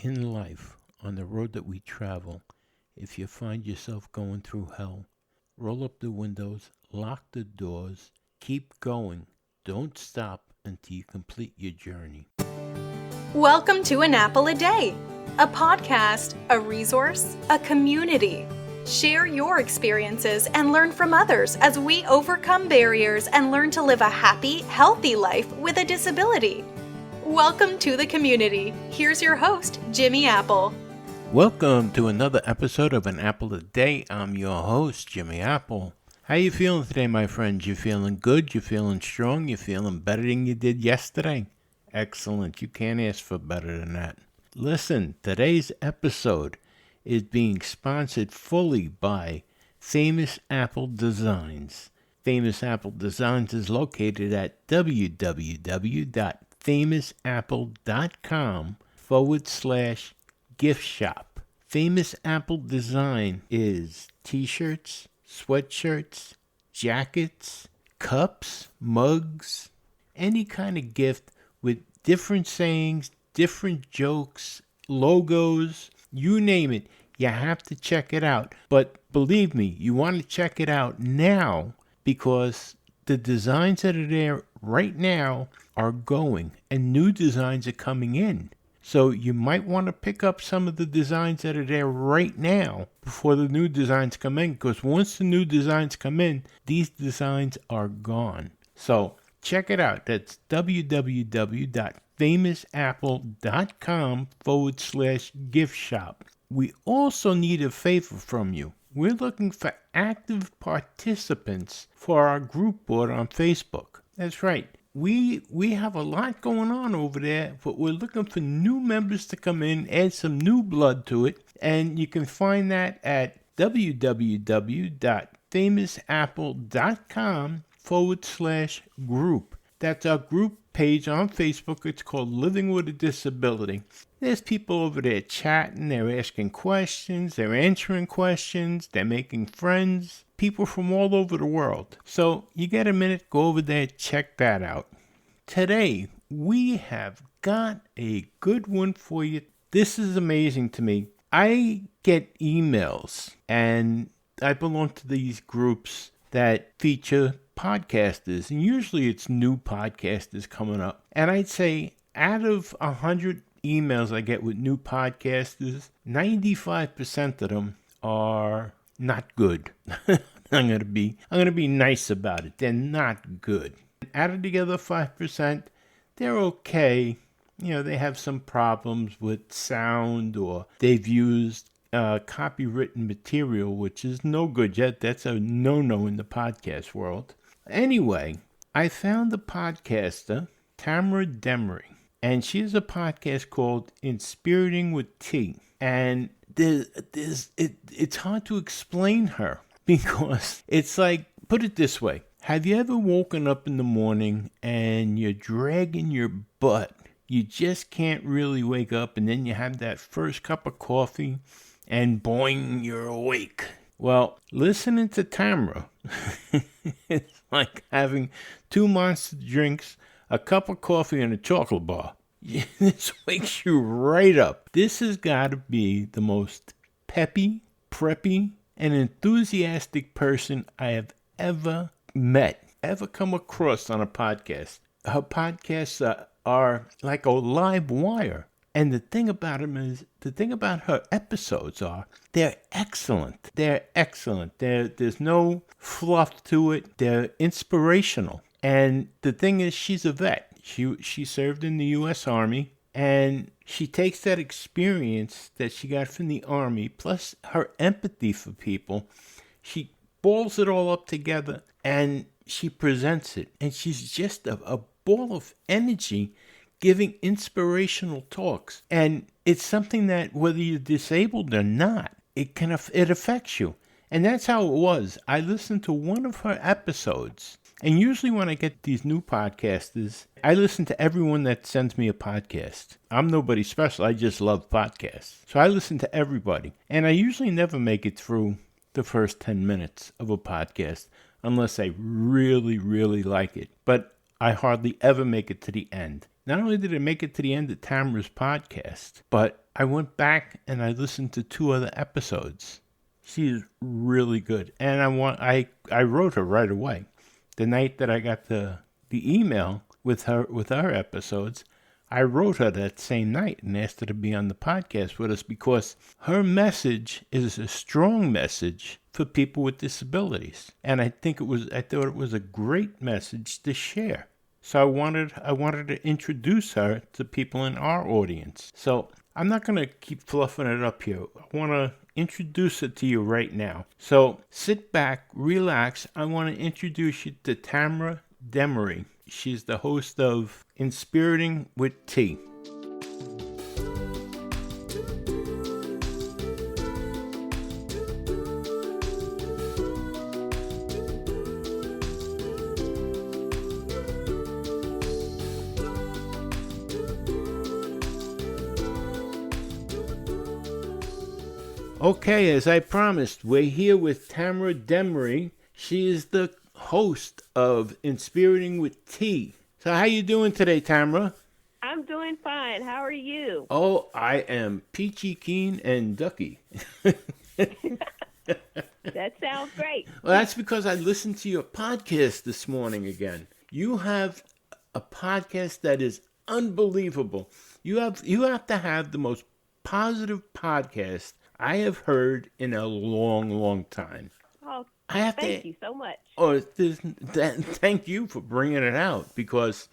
in life, on the road that we travel, if you find yourself going through hell, roll up the windows, lock the doors, keep going. Don't stop until you complete your journey. Welcome to An Apple a Day, a podcast, a resource, a community. Share your experiences and learn from others as we overcome barriers and learn to live a happy, healthy life with a disability. Welcome to the community. Here's your host, Jimmy Apple. Welcome to another episode of An Apple a Day. I'm your host, Jimmy Apple. How you feeling today, my friends? You feeling good? You feeling strong? You feeling better than you did yesterday? Excellent. You can't ask for better than that. Listen, today's episode is being sponsored fully by Famous Apple Designs. Famous Apple Designs is located at www.famousapple.com/gift shop. Famous Apple Design is t-shirts, sweatshirts, jackets, cups, mugs, any kind of gift with different sayings, different jokes, logos, you name it. You have to check it out. But believe me, you want to check it out now because the designs that are there right now are going and new designs are coming in. So you might want to pick up some of the designs that are there right now before the new designs come in, because once the new designs come in, these designs are gone. So check it out. That's www.famousapple.com/gift shop. We also need a favor from you. We're looking for active participants for our group board on Facebook. That's right. We have a lot going on over there, but we're looking for new members to come in, add some new blood to it, and you can find that at www.famousapple.com/group. That's our group page on Facebook. It's called Living with a Disability. There's people over there chatting, they're asking questions, they're answering questions, they're making friends, people from all over the world. So you get a minute, go over there, check that out. Today, we have got a good one for you. This is amazing to me. I get emails, and I belong to these groups that feature podcasters, and usually it's new podcasters coming up. And I'd say out of 100 emails I get with new podcasters, 95% of them are not good. I'm gonna be nice about it. They're not good. Out of the other 5%, they're okay. You know, they have some problems with sound, or they've used copywritten material, which is no good yet. That's a no-no in the podcast world. Anyway, I found the podcaster, Tamara Demery, and she has a podcast called Inspirit With T. And it's hard to explain her because it's like, put it this way. Have you ever woken up in the morning and you're dragging your butt? You just can't really wake up, and then you have that first cup of coffee and boing, you're awake. Well, listening to Tamara, it's like having 2 monster drinks, a cup of coffee, and a chocolate bar. This wakes you right up. This has got to be the most peppy, preppy, and enthusiastic person I have ever met, ever come across on a podcast. Her podcasts are like a live wire. And the thing about her episodes are, they're excellent. There's no fluff to it. They're inspirational. And the thing is, she's a vet. She served in the U.S. Army, and she takes that experience that she got from the Army, plus her empathy for people, she balls it all up together, and she presents it. And she's just a ball of energy, giving inspirational talks. And it's something that, whether you're disabled or not, it affects you. And that's how it was. I listened to one of her episodes. And usually when I get these new podcasters, I listen to everyone that sends me a podcast. I'm nobody special. I just love podcasts. So I listen to everybody. And I usually never make it through the first 10 minutes of a podcast unless I really, really like it. But I hardly ever make it to the end. not only did I make it to the end of Tamara's podcast, but I went back and I listened to 2 other episodes. She is really good. And I wrote her right away. The night that I got the email with our episodes, I wrote her that same night and asked her to be on the podcast with us because her message is a strong message for people with disabilities. And I thought it was a great message to share. So I wanted to introduce her to people in our audience. So I'm not going to keep fluffing it up here. I want to introduce it to you right now. So sit back, relax. I want to introduce you to Tamara Demery. She's the host of Inspiriting with T. Okay, as I promised, we're here with Tamara Demery. She is the host of Inspiriting with T. So how you doing today, Tamara? I'm doing fine. How are you? Oh, I am peachy keen and ducky. That sounds great. Well, that's because I listened to your podcast this morning again. You have a podcast that is unbelievable. You have to have the most positive podcast I have heard in a long, long time. Oh, I have thank you so much. Oh, thank you for bringing it out because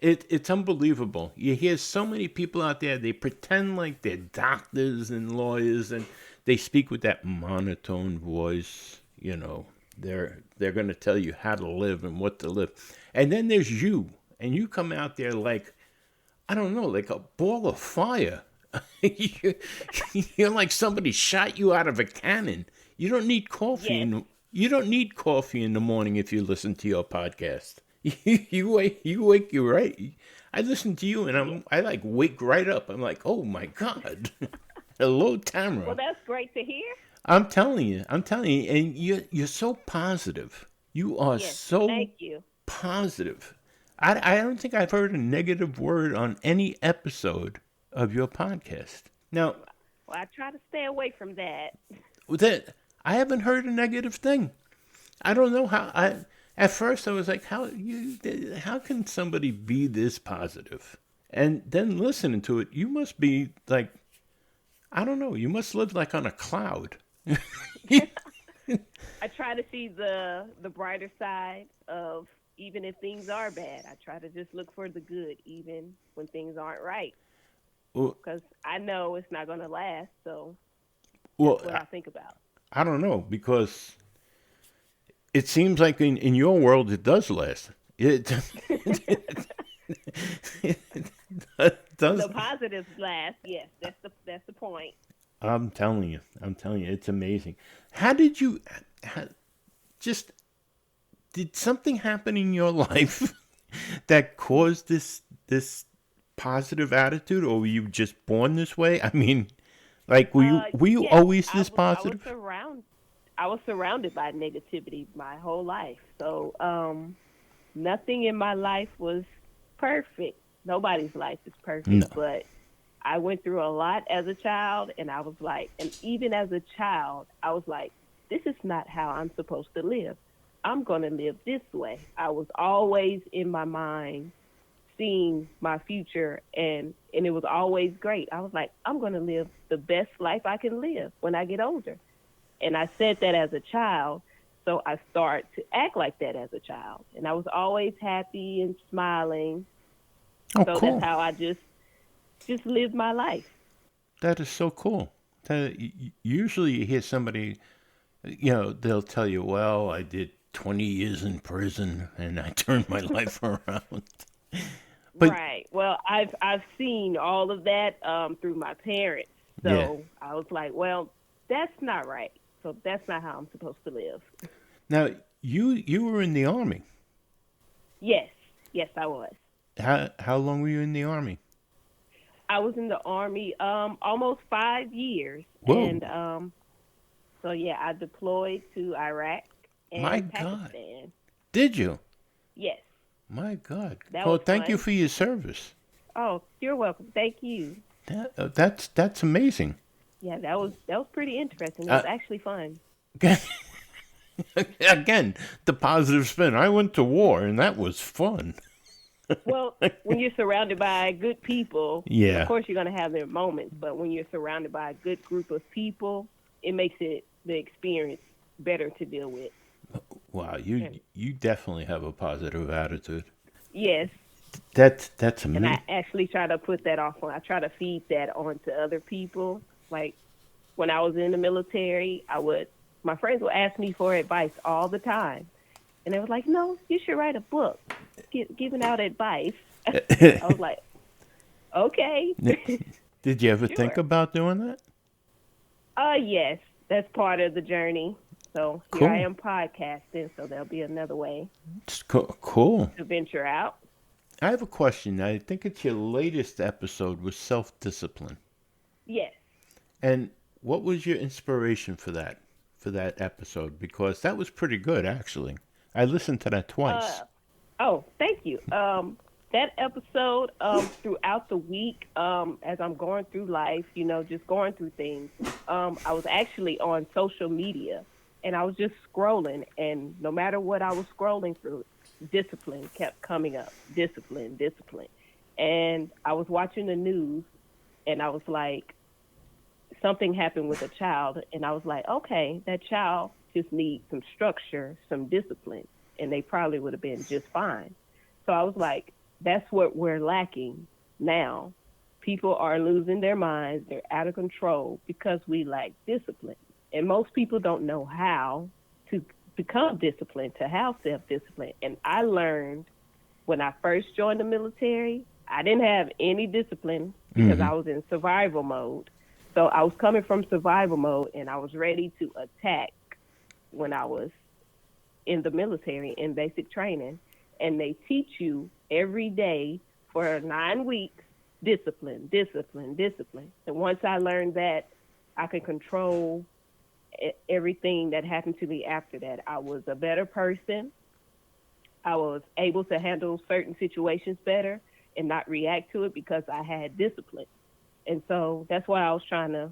it's unbelievable. You hear so many people out there, they pretend like they're doctors and lawyers and they speak with that monotone voice. You know, they're going to tell you how to live and what to live. And then there's you, and you come out there like, I don't know, like a ball of fire. You're like somebody shot you out of a cannon. You don't need coffee. Yes. You don't need coffee in the morning if you listen to your podcast. You wake you right. I listen to you and I like wake right up. I'm like, oh my God. Hello, Tamara. Well, that's great to hear. I'm telling you, and you're so positive. You are so thank you. Positive. I don't think I've heard a negative word on any episode of your podcast. Now, well, I try to stay away from that. I haven't heard a negative thing. I don't know how. At first I was like, how can somebody be this positive? And then listening to it, you must be like, I don't know, you must live like on a cloud. I try to see the brighter side of even if things are bad. I try to just look for the good even when things aren't right. Because I know it's not going to last, so that's what I think about. I don't know, because it seems like in your world it does last. It does. The positives last, yes. That's the point. I'm telling you, it's amazing. How did you, did something happen in your life that caused this positive attitude, or were you just born this way? I mean, like, were you yes, always this positive? I was surrounded by negativity my whole life. So nothing in my life was perfect. Nobody's life is perfect, No. But I went through a lot as a child, and I was like, and even as a child, I was like, this is not how I'm supposed to live. I'm going to live this way. I was always in my mind seeing my future, and it was always great. I was like, I'm going to live the best life I can live when I get older. And I said that as a child, so I started to act like that as a child. And I was always happy and smiling. Oh, so cool. that's how I just lived my life. That is so cool. Usually you hear somebody, they'll tell you, well, I did 20 years in prison and I turned my life around. But, right. Well, I've seen all of that through my parents. So yeah. I was like, well, that's not right. So that's not how I'm supposed to live. Now, you were in the Army. Yes, I was. How long were you in the Army? I was in the Army almost 5 years. Whoa. And so, yeah, I deployed to Iraq and My Pakistan. God. Did you? Yes. My God. That Well, was thank fun. you for your service. Oh, you're welcome. Thank you. That's amazing. Yeah, that was pretty interesting. It was Uh, actually fun. Again, the positive spin. I went to war, and that was fun. Well, when you're surrounded by good people, of Yeah. course you're going to have their moments, but when you're surrounded by a good group of people, it makes it the experience better to deal with. Wow, you And you definitely have a positive attitude. yes, That's and I amazing. actually try to put that off on. I try to feed that on to other people. Like when I was in the military, my friends would ask me for advice all the time. And they was like, "No, you should write a book giving out advice." I was like, "Okay." Did you ever think Sure. about doing that? Yes, that's part of the journey. So here I Cool. am podcasting, so there'll be another way It's cool. to venture out. I have a question. I think it's your latest episode was self-discipline. Yes. And what was your inspiration for that episode? Because that was pretty good, actually. I listened to that twice. Uh, oh, thank you. That episode, throughout the week, as I'm going through life, just going through things, I was actually on social media and I was just scrolling. And no matter what I was scrolling through, discipline kept coming up. Discipline, discipline. And I was watching the news and I was like, something happened with a child. And I was like, okay, that child just needs some structure, some discipline, and they probably would have been just fine. So I was like, that's what we're lacking now. People are losing their minds. They're out of control because we lack discipline. And most people don't know how to become disciplined, to have self discipline. And I learned when I first joined the military, I didn't have any discipline because Hmm. I was in survival mode. So I was coming from survival mode and I was ready to attack when I was in the military in basic training. And they teach you every day for 9 weeks discipline, discipline, discipline. And once I learned that, I could control everything that happened to me after that. I was a better person. I was able to handle certain situations better and not react to it because I had discipline. And so that's why I was trying to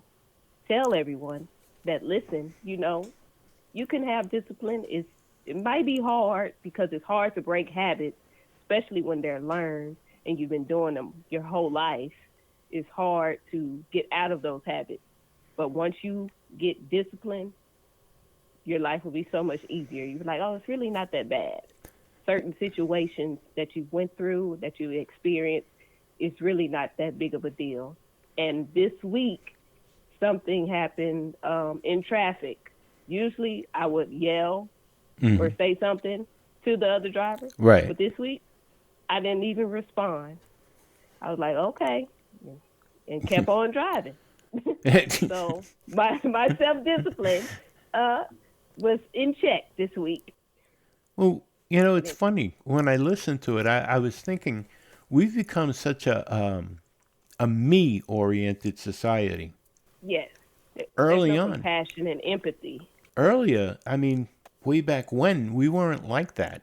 tell everyone that listen, you can have discipline. It might be hard because it's hard to break habits, especially when they're learned and you've been doing them your whole life. It's hard to get out of those habits. But once you get disciplined, your life will be so much easier. You're like, oh, it's really not that bad. Certain situations that you went through, that you experienced, it's really not that big of a deal. And this week, something happened in traffic. Usually I would yell or Hmm. say something to the other driver, Right. but this week I didn't even respond. I was like, okay, and kept on driving. So my self discipline uh, was in check this week. Well, it's funny. When I listened to it, I was thinking we've become such a me-oriented society. Yes, there's Early no on, compassion and empathy. earlier, I mean, way back when, we weren't like that.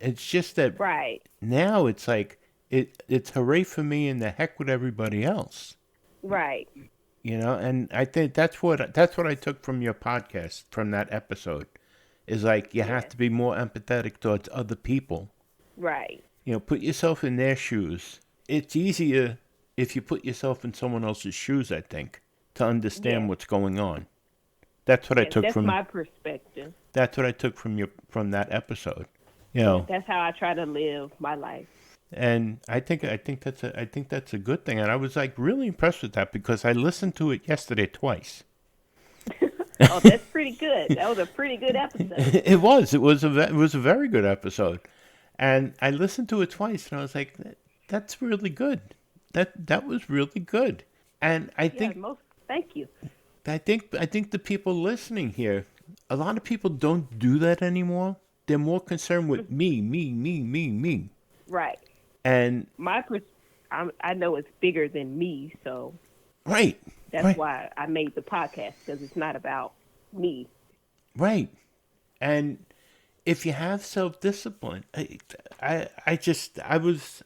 It's just that Right, now it's like it's hooray for me and the heck with everybody else. right, And I think that's what I took from your podcast from that episode is like you have yes, to be more empathetic towards other people. right, Put yourself in their shoes. It's easier if you put yourself in someone else's shoes, I think, to understand yes, what's going on. That's what I yes. took That's from my perspective. that's what I took from that episode. You Yeah, know, that's how I try to live my life. and I think that's a good thing. And I was like really impressed with that because I listened to it yesterday twice. Oh, that's pretty good. That was a pretty good episode. It was a very good episode. And I listened to it twice and I was like that's really good. That was really good. And Yeah, thank you. I think the people listening here, a lot of people don't do that anymore. They're more concerned with me, me, me, me, me. Right. And My pers- I know it's bigger than me, so right, that's right, why I made the podcast because it's not about me. right. And if you have self discipline, I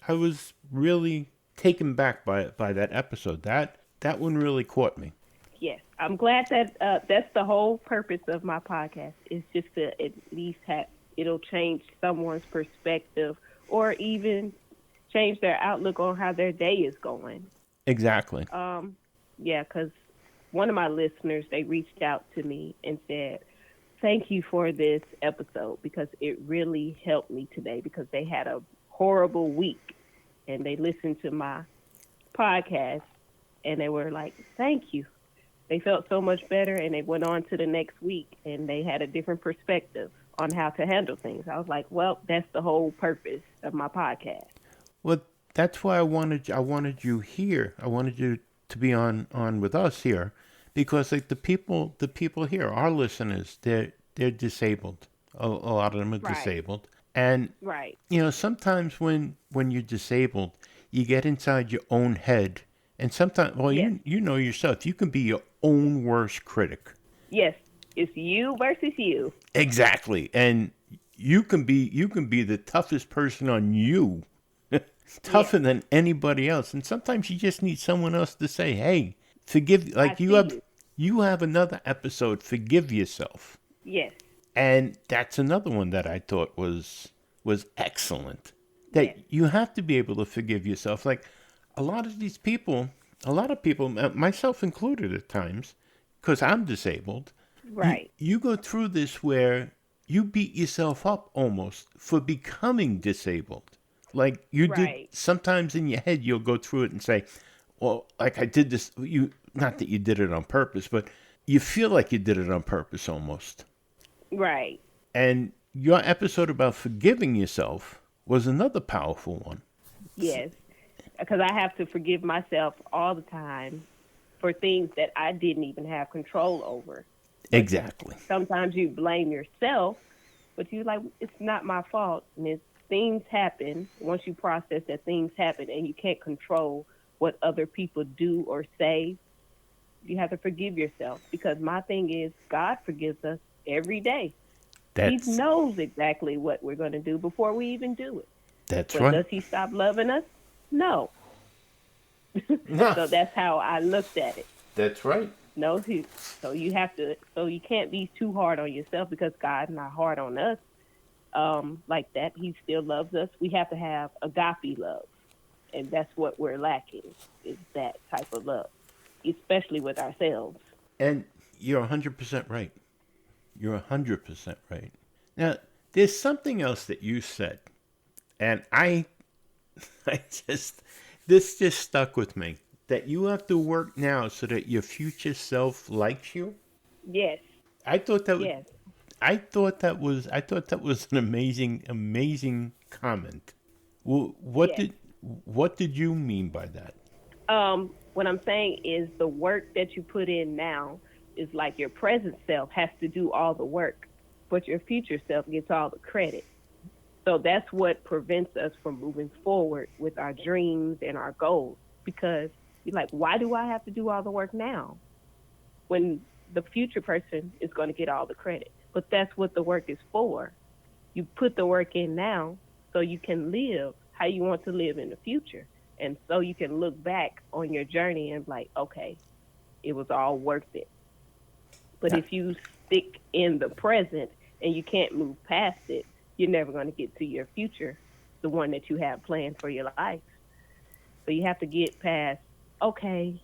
was really taken back by that episode. That one really caught me. Yes, I'm glad that that's the whole purpose of my podcast. Is just to at least have it'll change someone's perspective or even change their outlook on how their day is going. Exactly. Yeah, because one of my listeners, they reached out to me and said, "Thank you for this episode because it really helped me today because they had a horrible week and they listened to my podcast and they were like, 'Thank you.' They felt so much better and they went on to the next week and they had a different perspective on how to handle things." I was like, well, that's the whole purpose of my podcast. Well, that's why I wanted you here. I wanted you to be on with us here, because like the people here, our listeners, they're disabled. A lot of them are Right, disabled, and right. sometimes when you're disabled, you get inside your own head, and sometimes, well, Yes, you know yourself, you can be your own worst critic. yes. It's you versus you. Exactly, and you can be the toughest person on you, Yes, tougher than anybody else. And sometimes you just need someone else to say, "Hey, forgive." I Like you see have, you. you have another episode, "Forgive Yourself," Yes, and that's another one that I thought was excellent. That yes. you have to be able to forgive yourself. Like a lot of these people, a lot of people, myself included at times, because I'm disabled. You Right, you go through this where you beat yourself up almost for becoming disabled. Like you did right, sometimes in your head, you'll go through it and say, "Well, like I did this." You not that you did it on purpose, but you feel like you did it on purpose almost. right. And your episode about forgiving yourself was another powerful one. Yes. Because I have to forgive myself all the time for things that I didn't even have control over. But Exactly. sometimes you blame yourself, but you like it's not my fault. And it's things happen once you process that things happen and you can't control what other people do or say. You have to forgive yourself because my thing is God forgives us every day. He That's knows exactly what we're going to do before we even do it. that's But right. does he stop loving us? No. No, So that's how I looked at it. that's right. No, so you have to, so you can't be too hard on yourself because God's not hard on us like that. He still loves us. We have to have agape love, and that's what we're lacking is that type of love, especially with ourselves. And you're 100% right. You're 100% right. Now, there's something else that you said, and I just, this just stuck with me. That you have to work now so that your future self likes you. Yes, I thought that, yes, I thought that was an amazing comment. yes. What did you mean by that? What I'm saying is the work that you put in now is like your present self has to do all the work, but your future self gets all the credit. So that's what prevents us from moving forward with our dreams and our goals because you're like, why do I have to do all the work now when the future person is going to get all the credit? But that's what the work is for. You put the work in now so you can live how you want to live in the future. And so you can look back on your journey and be like, okay, it was all worth it. But Yeah, if you stick in the present and you can't move past it, you're never going to get to your future, the one that you have planned for your life. So you have to get past, okay,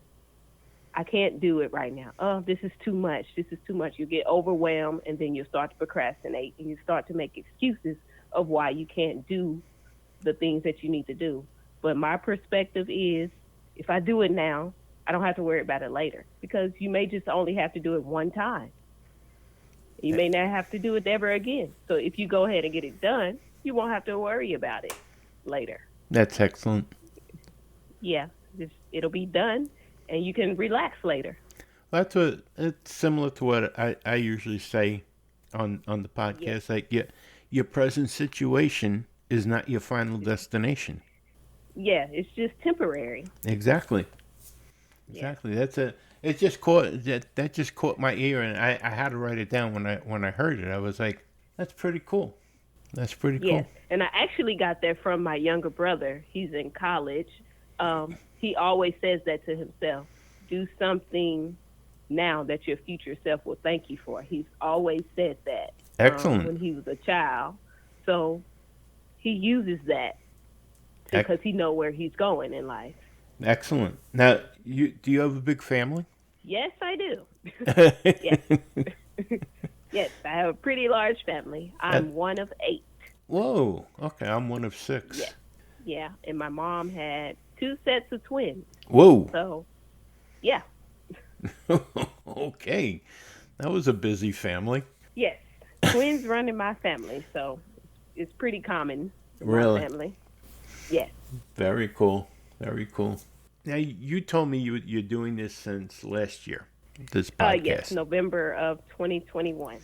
I can't do it right now. Oh, this is too much. This is too much. You get overwhelmed and then you start to procrastinate and you start to make excuses of why you can't do the things that you need to do. But my perspective is if I do it now, I don't have to worry about it later because you may just only have to do it one time. You may not have to do it ever again. So if you go ahead and get it done, you won't have to worry about it later. that's excellent. Yeah, just, it'll be done and you can relax later. That's what it's similar to what I usually say on the Yes. podcast. Like your present situation is not your final destination. Yeah, it's just temporary. Exactly. Yeah. Exactly. That just caught my ear, and I had to write it down when I heard it. I was like, that's pretty cool. That's pretty Yes. cool. And I actually got that from my younger brother. He's in college He always says that to himself. Do something now that your future self will thank you for. He's always said that Excellent. when he was a child. So he uses that Ec- because he know where he's going in life. Excellent. Now, do you have a big family? Yes, I do. Yes. Yes, I have a pretty large family. I'm one of 8. Whoa. Okay, I'm one of 6. Yeah. Yeah, and my mom had 2 sets of twins. Whoa. So, yeah. Okay. That was a busy family. Yes. Twins run in my family, so it's pretty common in Really? my family. Yes. Very cool. Very cool. Now, you told me you're doing this since last year, this podcast. Yes, November of 2021.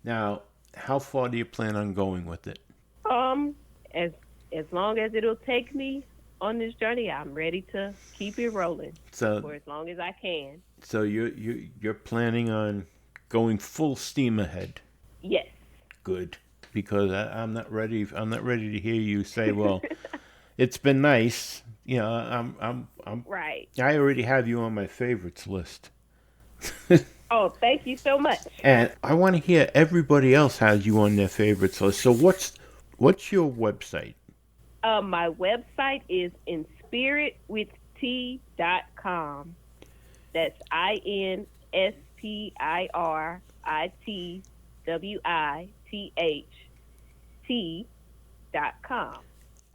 Now, how far do you plan on going with it? As long as it'll take me on this journey, I'm ready to keep it rolling for as long as I can. So you're planning on going full steam ahead. Yes. Good, because I'm not ready. I'm not ready to hear you say, "Well, it's been nice." You know, I'm right. I already have you on my favorites list. Oh, thank you so much. And I want to hear everybody else has you on their favorites list. So what's your website? My website is inspiritwitht.com. That's inspiritwitht.com.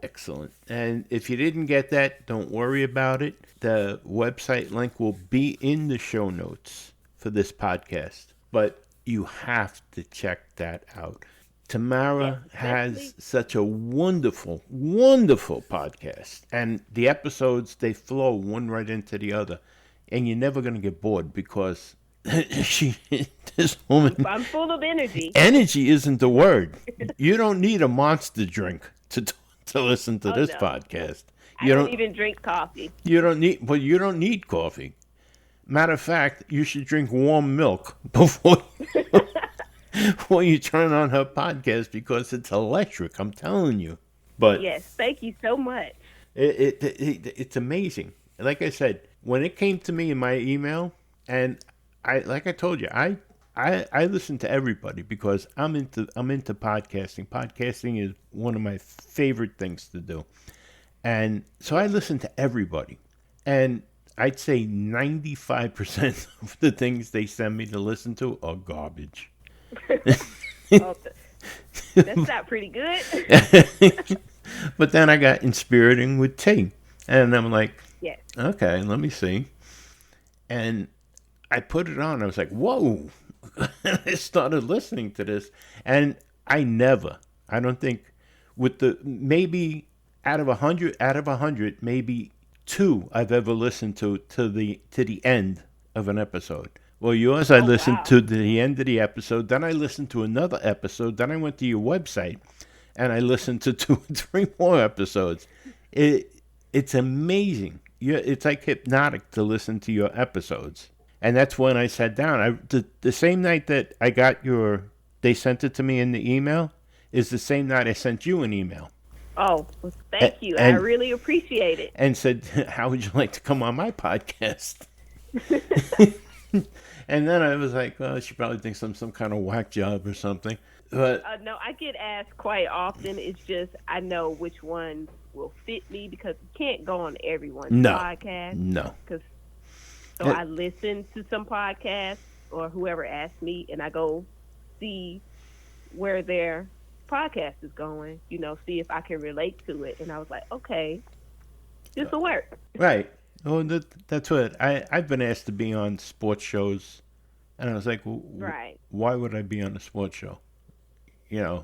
Excellent. And if you didn't get that, don't worry about it. The website link will be in the show notes for this podcast. But you have to check that out. Tamara has such a wonderful, wonderful podcast. And the episodes, they flow one right into the other. And you're never going to get bored because this woman... I'm full of energy. Energy isn't the word. You don't need a Monster drink to listen to this podcast. I don't even drink coffee. You don't need coffee. Matter of fact, you should drink warm milk before you turn on her podcast because it's electric. I'm telling you. But yes, thank you so much. It's amazing. Like I said, when it came to me in my email, and like I told you, I listen to everybody because I'm into podcasting. Podcasting is one of my favorite things to do. And so I listen to everybody. And I'd say 95% of the things they send me to listen to are garbage. That's not pretty good. But then I got Inspiriting with T. And I'm like, yes. Okay, let me see. And I put it on. I was like, whoa. I started listening to this. And I don't think, maybe out of 100, maybe 2 I've ever listened to the end of an episode. Well, yours I listened to the end of the episode, then I listened to another episode, then I went to your website and I listened to 2 or 3 more episodes. It's amazing. It's like hypnotic to listen to your episodes. And that's when I sat down. The same night that I got they sent it to me in the email is the same night I sent you an email. Oh, well, thank you. I really appreciate it. And said, how would you like to come on my podcast? And then I was like, well, she probably thinks I'm some kind of whack job or something. But no, I get asked quite often. It's just I know which one will fit me because you can't go on everyone's podcast. No. So I listen to some podcasts or whoever asks me, and I go see where their podcast is going, see if I can relate to it. And I was like, okay, this will work. Right. Oh, that's what I've been asked to be on sports shows, and I was like, right. Why would I be on a sports show? Right.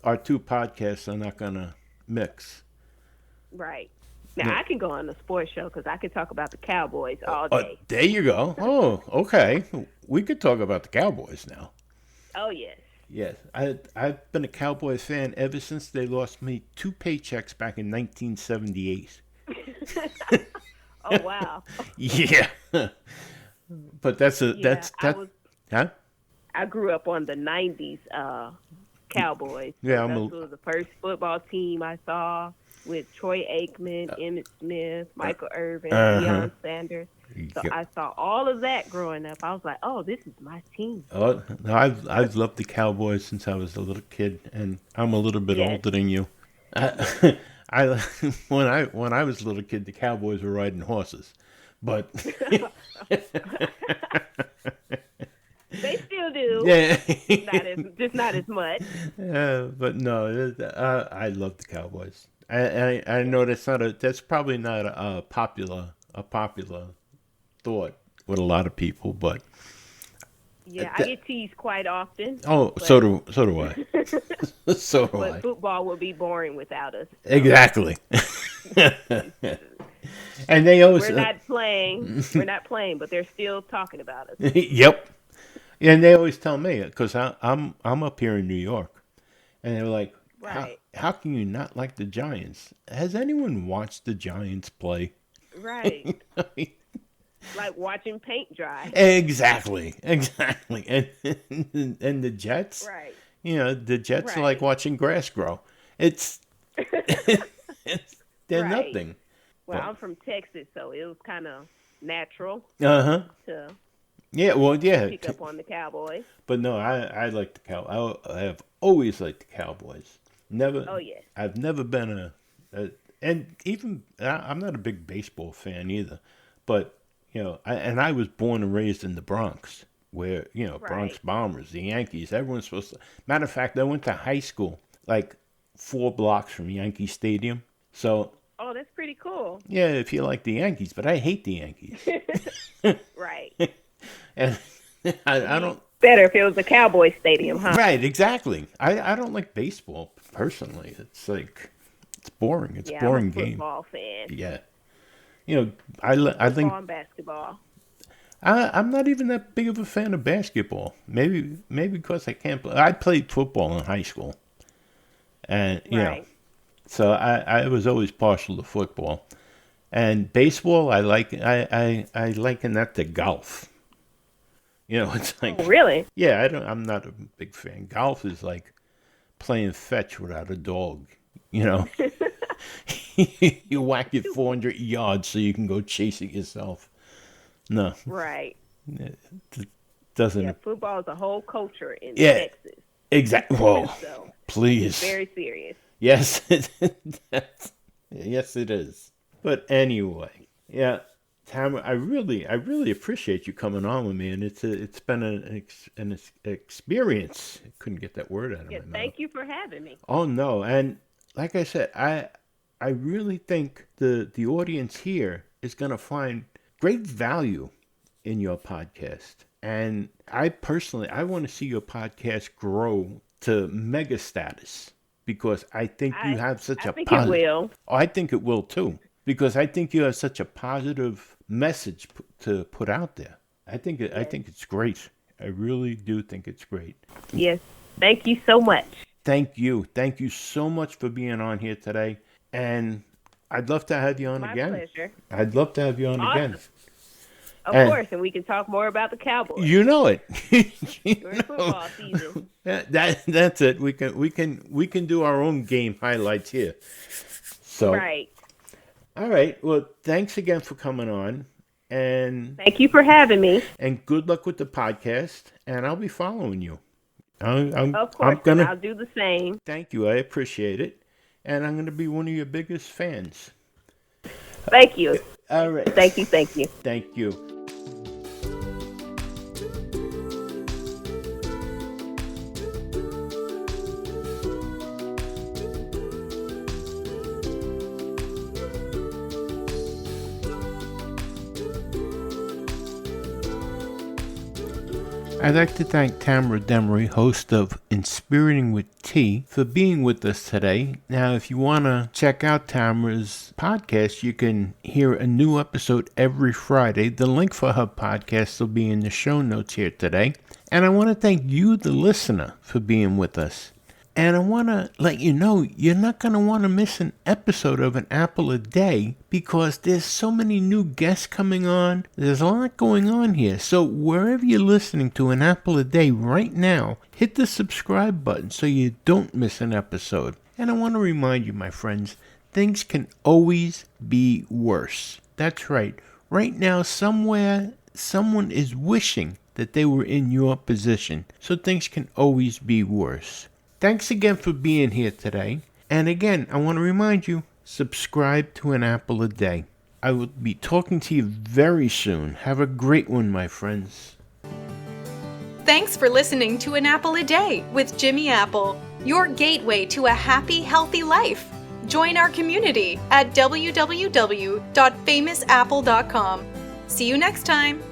Our 2 podcasts are not gonna mix. Right. Now I can go on a sports show because I can talk about the Cowboys all day. There you go. Oh, okay. We could talk about the Cowboys now. Oh yes. Yes, I've been a Cowboys fan ever since they lost me 2 paychecks back in 1978. Oh wow. Yeah. But I grew up on the 90s Cowboys. Yeah, that was the first football team I saw. with Troy Aikman, Emmett Smith, Michael Irvin, Uh-huh. Deion Sanders. So Yep. I saw all of that growing up. I was like, oh, this is my team. Oh, no, I've loved the Cowboys since I was a little kid, and I'm a little bit Yes, older than you. yes. I, I when I was a little kid, the Cowboys were riding horses, but They still do. yeah, Just not as much. but no, I love the Cowboys. I know that's probably not a popular thought with a lot of people, but Yeah, I get teased quite often, oh, but so do I. So do but I. football would be boring without us. So Exactly. And they always, we're not playing, but they're still talking about us. yep. And they always tell me because I'm up here in New York, and they're like, Right, how can you not like the Giants? Has anyone watched the Giants play? right. I mean, Like watching paint dry. exactly, and and the Jets, Right, the Jets are like right, watching grass grow. It's, they're right. nothing. Well, I'm from Texas, so it was kind of natural Uh huh. to Yeah. Well, yeah. pick up on the Cowboys. But no, I like the Cow. I have always liked the Cowboys. Never. Oh yes, I've never been and even I'm not a big baseball fan either. But I was born and raised in the Bronx, where Bronx right. Bombers, the Yankees. Everyone's supposed to. Matter of fact, I went to high school like 4 blocks from Yankee Stadium. So Oh, that's pretty cool. yeah, if you like the Yankees, but I hate the Yankees, Right. and It'd I be don't. better if it was a Cowboy stadium, huh? Right, exactly. I don't like baseball personally. It's like it's boring. It's a Yeah, I'm a boring game. football fan. Yeah, I think Football and basketball. I'm not even that big of a fan of basketball. Maybe because I can't play. I played football in high school, and Right. so I was always partial to football. And baseball, I liken that to golf. It's Oh, like really? yeah, I'm not a big fan. Golf is like playing fetch without a dog. You know, you whack it 400 yards so you can go chase it yourself. No, Right. it Yeah, doesn't. football is a whole culture in Yeah, Texas, exactly. Whoa, so it's please. very serious. Yes, yes, it is. But anyway, yeah, Tamara, I really appreciate you coming on with me, and it's been an experience. I couldn't get that word out of Yeah, my mouth. thank you for having me. Oh no, and like I said, I really think the audience here is going to find great value in your podcast. And I personally, I want to see your podcast grow to mega status because I think you I have such I a think it positive. will. I think it will too because I think you have such a positive message to put out there. I Yes. think it's great. I really do think it's great. Yes. Thank you so much. Thank you. Thank you so much for being on here today. And I'd love to have you on My again. pleasure. I'd love to have you on Awesome. again. Of And course, and we can talk more about the Cowboys you know it. during football season. That's it. We can do our own game highlights here. So Right. all right. Well, thanks again for coming on. And Thank you for having me. good luck with the podcast. And I'll be following you. Of I'm course, and gonna I'll do the same. thank you. I appreciate it. And I'm gonna be one of your biggest fans. Thank you. All right. Thank you. Thank you. Thank you. I'd like to thank Tamara Demery, host of Inspiriting with T, for being with us today. Now, if you want to check out Tamara's podcast, you can hear a new episode every Friday. The link for her podcast will be in the show notes here today. And I want to thank you, the listener, for being with us. And I want to let you know you're not going to want to miss an episode of An Apple a Day because there's so many new guests coming on. There's a lot going on here. So wherever you're listening to An Apple a Day right now, hit the subscribe button so you don't miss an episode. And I want to remind you, my friends, things can always be worse. That's right. Right now, somewhere, someone is wishing that they were in your position. So things can always be worse. Thanks again for being here today. And again, I want to remind you, subscribe to An Apple a Day. I will be talking to you very soon. Have a great one, my friends. Thanks for listening to An Apple a Day with Jimmy Apple, your gateway to a happy, healthy life. Join our community at www.famousapple.com. See you next time.